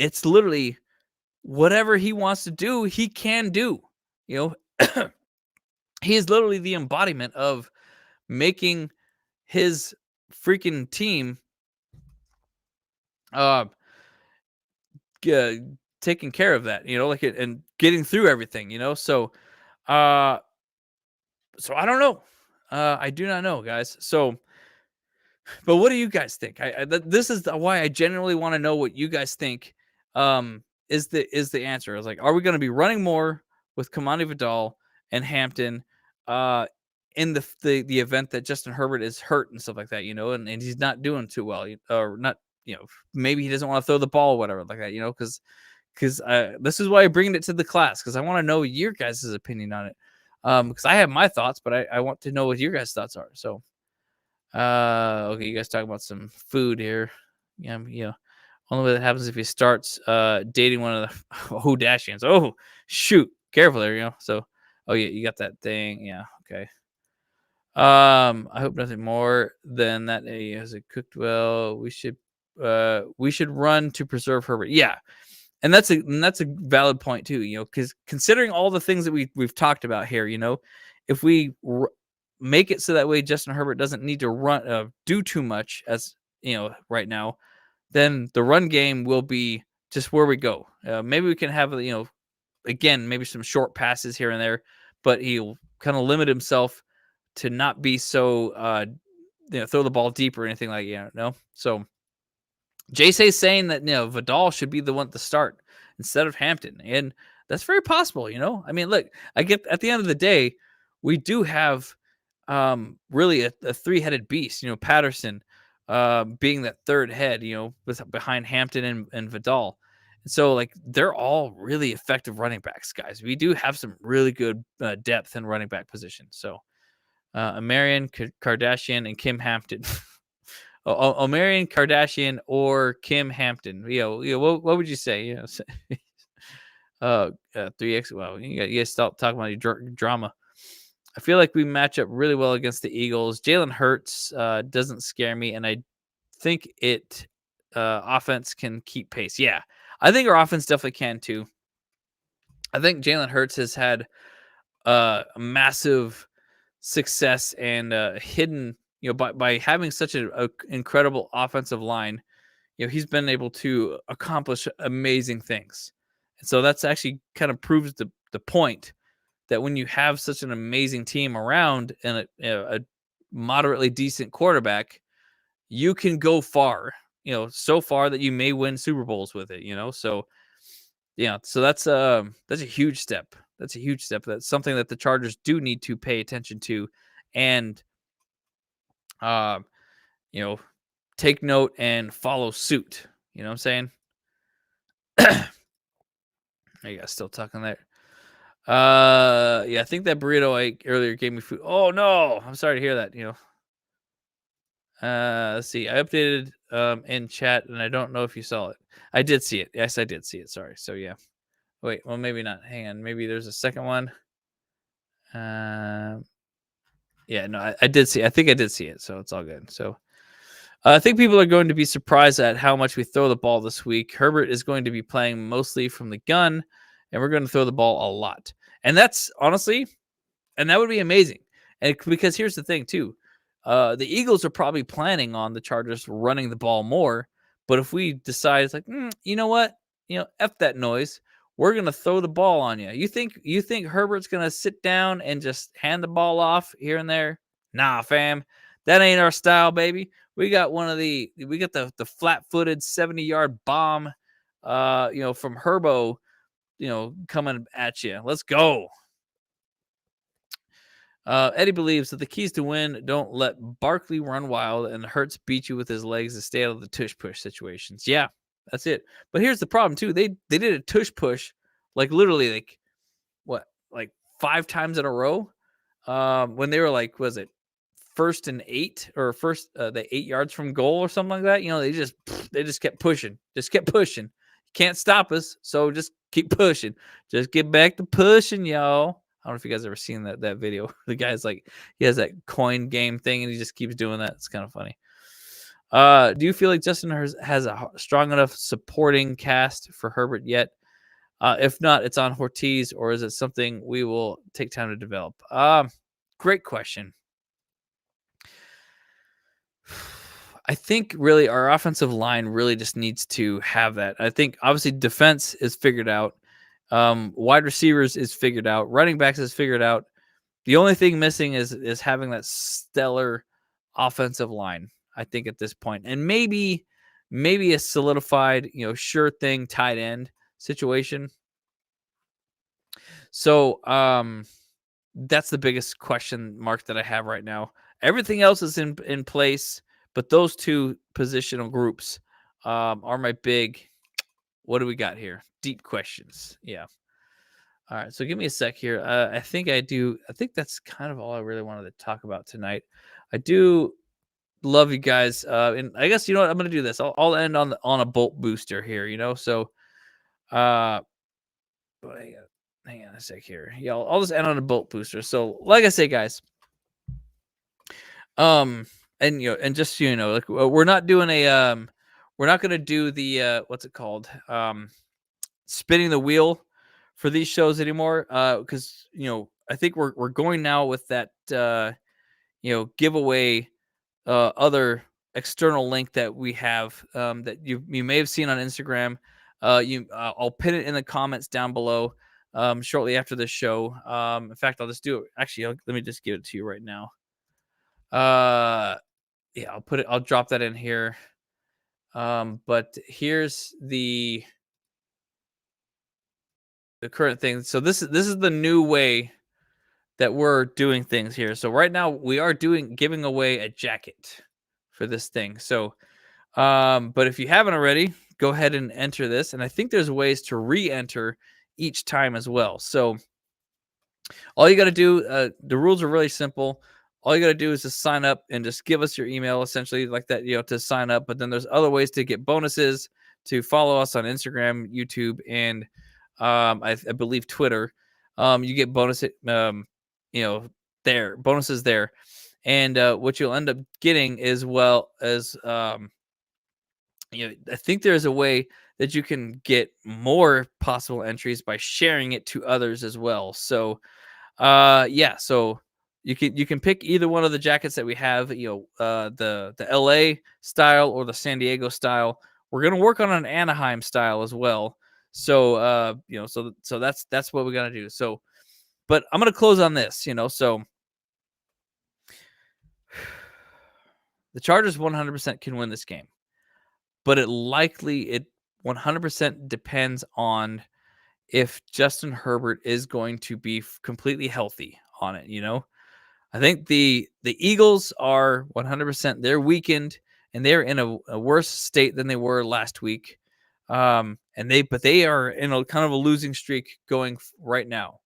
It's literally whatever he wants to do, he can do. He is literally the embodiment of making his freaking team taking care of that, and getting through everything, so I don't know. I do not know, guys. So, but what do you guys think? This is why I genuinely want to know what you guys think. Is the answer? I was like, are we going to be running more with Kamani Vidal and Hampton, in the event that Justin Herbert is hurt and stuff like that, and he's not doing too well, or not, maybe he doesn't want to throw the ball or whatever like that, because this is why I'm bringing it to the class, because I want to know your guys' opinion on it. Because I have my thoughts, but I want to know what your guys' thoughts are. So, okay, you guys talk about some food here. Yeah, only way that happens if he starts dating one of the Kardashians. Oh, shoot, careful there, So, oh yeah, you got that thing. Yeah, okay. I hope nothing more than that. Has it cooked well? We should run to preserve Herbert. Yeah. And that's a valid point too, because considering all the things that we've talked about here, if we make it so that way Justin Herbert doesn't need to do too much as right now, then the run game will be just where we go. Maybe we can have again maybe some short passes here and there, but he'll kind of limit himself to not be so throw the ball deep or anything like So JC's saying that Vidal should be the one to start instead of Hampton, and that's very possible. I mean, look, I get at the end of the day, we do have really a three-headed beast. Patterson being that third head, behind Hampton and Vidal. And so, like, they're all really effective running backs, guys. We do have some really good depth in running back position. So, Marion Kardashian and Kim Hampton. Marion Kardashian or Kim Hampton. What would you say? 3x. Well, you guys stop talking about your drama. I feel like we match up really well against the Eagles. Jalen Hurts doesn't scare me, and I think offense can keep pace. Yeah, I think our offense definitely can too. I think Jalen Hurts has had a massive success and hidden, by having such an incredible offensive line, he's been able to accomplish amazing things. And so that's actually kind of proves the point that when you have such an amazing team around and a moderately decent quarterback, you can go far, so far that you may win Super Bowls with it, so yeah, so that's a huge step. That's a huge step. That's something that the Chargers do need to pay attention to, and take note and follow suit. You know what I'm saying? You guys still talking there? Yeah, I think that burrito I ate earlier gave me food. Oh no, I'm sorry to hear that. Let's see. I updated in chat, and I don't know if you saw it. I did see it. Yes, I did see it. Sorry. So yeah. Wait, well, maybe not. Hang on. Maybe there's a second one. Yeah, no, I did see. I think I did see it, so it's all good. So, I think people are going to be surprised at how much we throw the ball this week. Herbert is going to be playing mostly from the gun, and we're going to throw the ball a lot. And that's honestly, and that would be amazing. And because here's the thing too, the Eagles are probably planning on the Chargers running the ball more. But if we decide it's like, you know what, f that noise, we're gonna throw the ball on you. You think Herbert's gonna sit down and just hand the ball off here and there? Nah, fam, that ain't our style, baby. We got the flat-footed 70-yard bomb, from Herbo, coming at you. Let's go. Eddie believes that the keys to win: don't let Barkley run wild and Hurts beat you with his legs and stay out of the tush push situations. Yeah, that's it. But here's the problem too. They did a tush push, like literally like 5 times in a row. When they were like, was it 1st and 8 or the 8 yards from goal or something like that? They just kept pushing, You can't stop us, so just keep pushing. Just get back to pushing, y'all. I don't know if you guys ever seen that video. The guy's like, he has that coin game thing and he just keeps doing that. It's kind of funny. Do you feel like Justin has a strong enough supporting cast for Herbert yet? If not, it's on Ortiz, or is it something we will take time to develop? Great question. I think really our offensive line really just needs to have that. I think obviously defense is figured out. Wide receivers is figured out. Running backs is figured out. The only thing missing is having that stellar offensive line, I think, at this point. And maybe a solidified, sure thing tight end situation. So that's the biggest question mark that I have right now. Everything else is in place, but those two positional groups are my big, what do we got here? Deep questions. Yeah. All right. So give me a sec here. I think that's kind of all I really wanted to talk about tonight. I do love you guys. And I guess, you know what? I'm going to do this. I'll end on a bolt booster here, So, but hang on a sec here. Yeah. I'll just end on a bolt booster. So like I say, guys, and just so you know, like we're not doing we're not going to do the, what's it called? Spinning the wheel for these shows anymore. Cause I think we're going now with that, giveaway, other external link that we have, that you may have seen on Instagram. I'll pin it in the comments down below, shortly after this show. In fact, I'll just do it. Actually, let me just give it to you right now. Yeah, I'll drop that in here. But here's the current thing. So this is the new way that we're doing things here. So right now we are giving away a jacket for this thing. So, but if you haven't already, go ahead and enter this. And I think there's ways to re-enter each time as well. So all you got to do, the rules are really simple. All you got to do is just sign up and just give us your email, essentially, like that, to sign up. But then there's other ways to get bonuses, to follow us on Instagram, YouTube, and I believe Twitter. You get bonuses there. And what you'll end up getting is, I think there's a way that you can get more possible entries by sharing it to others as well. So, so you can pick either one of the jackets that we have, the LA style or the San Diego style. We're going to work on an Anaheim style as well. So, so that's what we're going to do. So, but I'm going to close on this, so the Chargers 100% can win this game, but it 100% depends on if Justin Herbert is going to be completely healthy on it. I think the Eagles are 100%. They're weakened and they're in a worse state than they were last week. But they are in a kind of a losing streak going right now.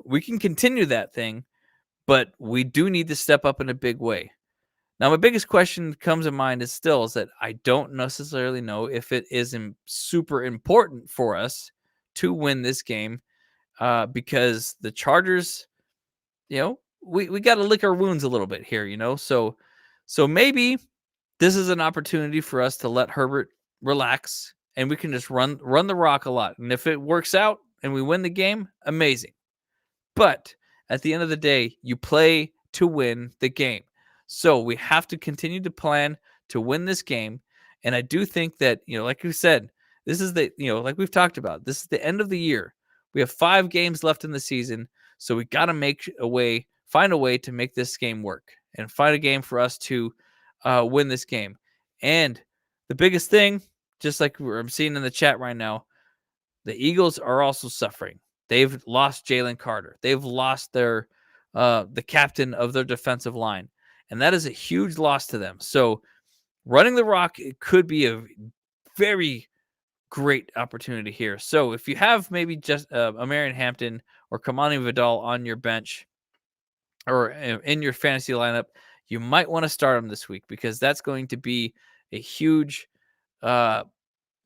We can continue that thing, but we do need to step up in a big way. Now, my biggest question comes in mind is that I don't necessarily know if it is super important for us to win this game, because the Chargers, we got to lick our wounds a little bit here, So maybe this is an opportunity for us to let Herbert relax, and we can just run the rock a lot. And if it works out and we win the game, amazing. But at the end of the day, you play to win the game. So we have to continue to plan to win this game. And I do think that, like you said, this is like we've talked about, this is the end of the year. We have 5 games left in the season. So we got to find a way to make this game work and find a game for us to win this game. And the biggest thing, just like I'm seeing in the chat right now, the Eagles are also suffering. They've lost Jalen Carter. They've lost their the captain of their defensive line. And that is a huge loss to them. So running the rock, it could be a very great opportunity here. So if you have maybe just Marion Hampton or Kamani Vidal on your bench or in your fantasy lineup, you might want to start them this week, because that's going to be a huge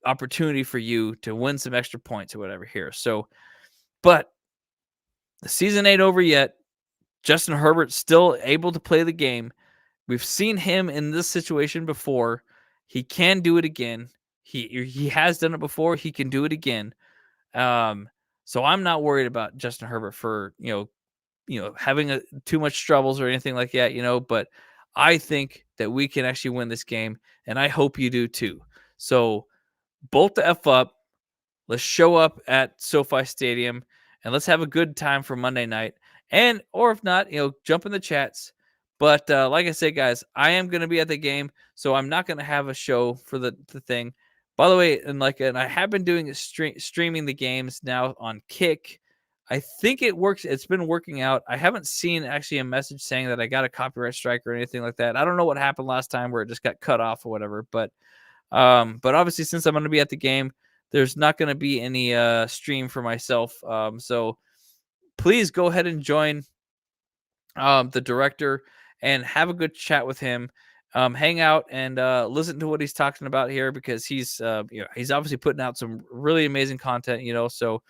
opportunity for you to win some extra points or whatever here. So, but the season ain't over yet. Justin Herbert still able to play the game. We've seen him in this situation before. He can do it again. He has done it before. He can do it again. So I'm not worried about Justin Herbert for having too much troubles or anything like that. But I think that we can actually win this game, and I hope you do too. So bolt the F up. Let's show up at SoFi Stadium, and let's have a good time for Monday night. And or if not, jump in the chats. But like I said, guys, I am going to be at the game, so I'm not going to have a show for the thing. By the way, and I have been doing streaming the games now on Kick. I think it works. It's been working out. I haven't seen actually a message saying that I got a copyright strike or anything like that. I don't know what happened last time where it just got cut off or whatever. But obviously, since I'm going to be at the game, there's not going to be any stream for myself. So please go ahead and join the director and have a good chat with him. Hang out and listen to what he's talking about here, because he's obviously putting out some really amazing content. So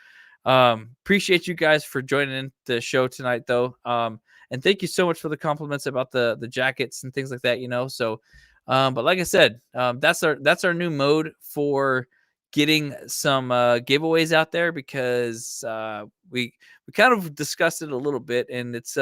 appreciate you guys for joining the show tonight, though. And thank you so much for the compliments about the jackets and things like that. So, but like I said, that's our new mode for getting some giveaways out there, because we kind of discussed it a little bit, and it's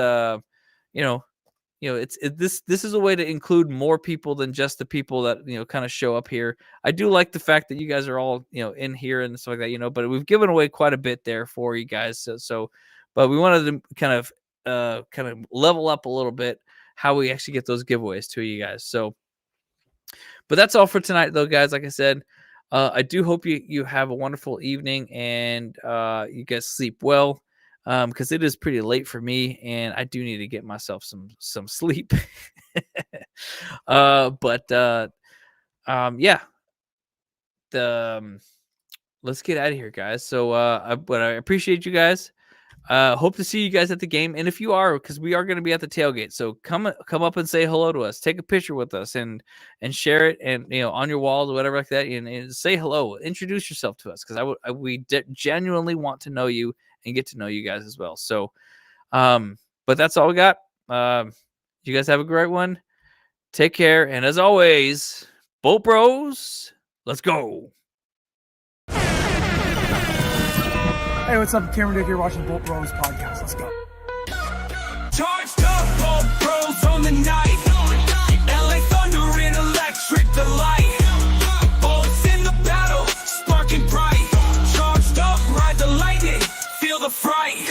this is a way to include more people than just the people that kind of show up here. I do like the fact that you guys are all in here and stuff like that, but we've given away quite a bit there for you guys. So but we wanted to kind of level up a little bit how we actually get those giveaways to you guys. So, but that's all for tonight, though, guys. Like I said, I do hope you have a wonderful evening, and you guys sleep well, because it is pretty late for me, and I do need to get myself some sleep. Let's get out of here, guys. So I appreciate you guys. Hope to see you guys at the game, and if you are, because we are going to be at the tailgate, so come up and say hello to us, take a picture with us, and share it, and on your walls or whatever like that, and say hello, introduce yourself to us, because we genuinely want to know you and get to know you guys as well. So, but that's all we got. You guys have a great one. Take care, and as always, Bolt Bros, let's go. Hey, what's up? Cameron Dick here, watching Bolt Bros podcast. Let's go. Charged up, Bolt Bros on the night. LA Thunder and electric delight. Bolts in the battle, sparking bright. Charged up, ride the lightning, feel the fright.